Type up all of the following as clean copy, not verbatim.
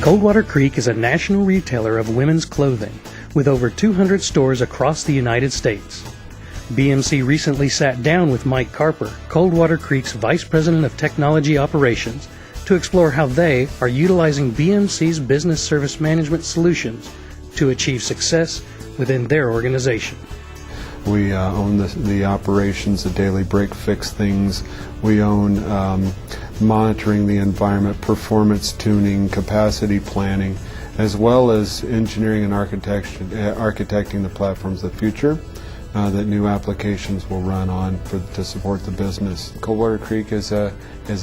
Coldwater Creek is a national retailer of women's clothing with over 200 stores across the United States. BMC recently sat down with Mike Carper, Coldwater Creek's Vice President of Technology Operations, to explore how they are utilizing BMC's business service management solutions to achieve success within their organization. We own the operations, the daily break-fix things. We own monitoring the environment, performance tuning, capacity planning, as well as engineering and architecting the platforms of the future that new applications will run on to support the business. Coldwater Creek is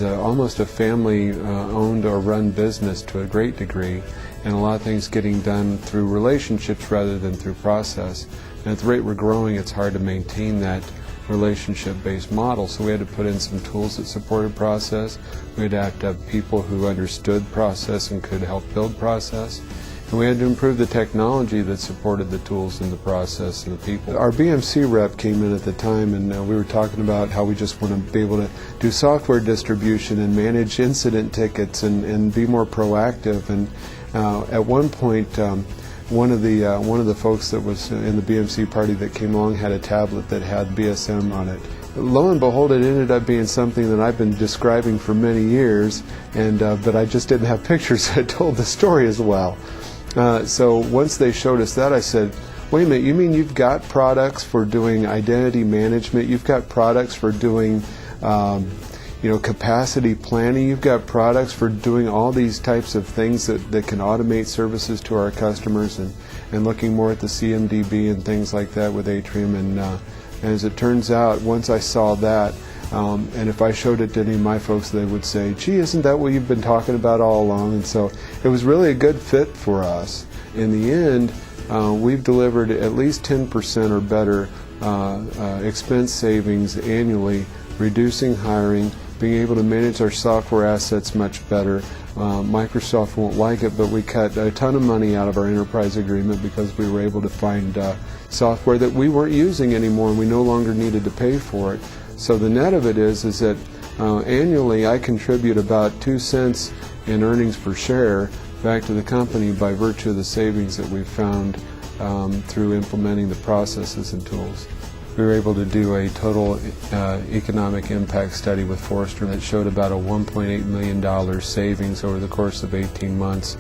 almost a family-owned or run business to a great degree, and a lot of things getting done through relationships rather than through process. And at the rate we're growing, it's hard to maintain that relationship-based model, so we had to put in some tools that supported process. We had to have people who understood process and could help build process. And we had to improve the technology that supported the tools and the process and the people. Our BMC rep came in at the time, and we were talking about how we just want to be able to do software distribution and manage incident tickets and be more proactive. And at one point, one of the folks that was in the BMC party that came along had a tablet that had BSM on it. Lo and behold, it ended up being something that I've been describing for many years, but I just didn't have pictures that told the story as well. So once they showed us that, I said, wait a minute, you mean you've got products for doing identity management, you've got products for doing capacity planning, you've got products for doing all these types of things that can automate services to our customers, and looking more at the CMDB and things like that with Atrium. And as it turns out, once I saw that, and if I showed it to any of my folks, they would say, gee, isn't that what you've been talking about all along? And so it was really a good fit for us. In the end, we've delivered at least 10% or better expense savings annually, reducing hiring, being able to manage our software assets much better. Microsoft won't like it, but we cut a ton of money out of our enterprise agreement because we were able to find software that we weren't using anymore, and we no longer needed to pay for it. So the net of it is that annually I contribute about 2 cents in earnings per share back to the company by virtue of the savings that we've found through implementing the processes and tools. We were able to do a total economic impact study with Forrester that showed about a $1.8 million savings over the course of 18 months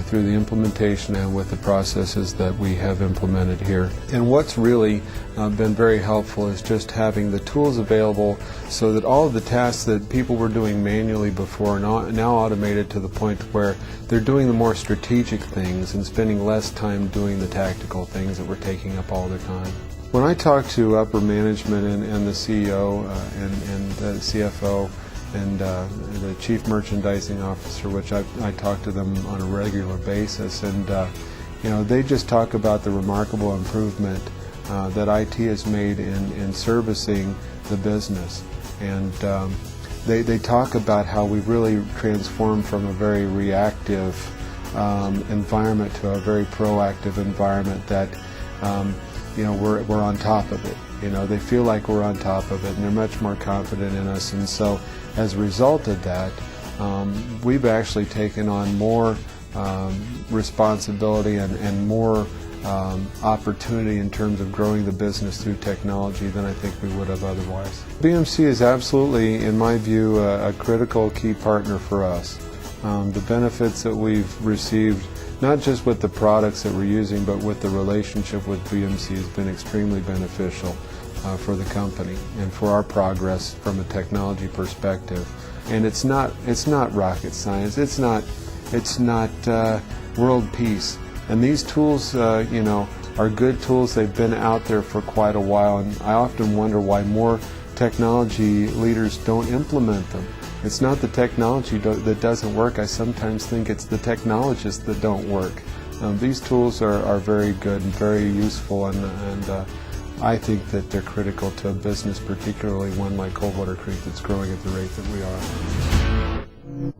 through the implementation and with the processes that we have implemented here. And what's really been very helpful is just having the tools available so that all of the tasks that people were doing manually before are now automated to the point where they're doing the more strategic things and spending less time doing the tactical things that were taking up all their time. When I talk to upper management and the CEO and the CFO and the Chief Merchandising Officer, which I talk to them on a regular basis, and they just talk about the remarkable improvement that IT has made in servicing the business. And they talk about how we've really transformed from a very reactive environment to a very proactive environment that we're on top of it. They feel like we're on top of it, and they're much more confident in us. And so as a result of that, we've actually taken on more responsibility and more opportunity in terms of growing the business through technology than I think we would have otherwise. BMC is absolutely, in my view, a critical key partner for us. The benefits that we've received, not just with the products that we're using, but with the relationship with BMC, has been extremely beneficial for the company and for our progress from a technology perspective. And it's not rocket science. It's not world peace. And these tools, are good tools. They've been out there for quite a while, and I often wonder why more technology leaders don't implement them. It's not the technology that doesn't work. I sometimes think it's the technologists that don't work. These tools are very good and very useful, and I think that they're critical to a business, particularly one like Coldwater Creek that's growing at the rate that we are.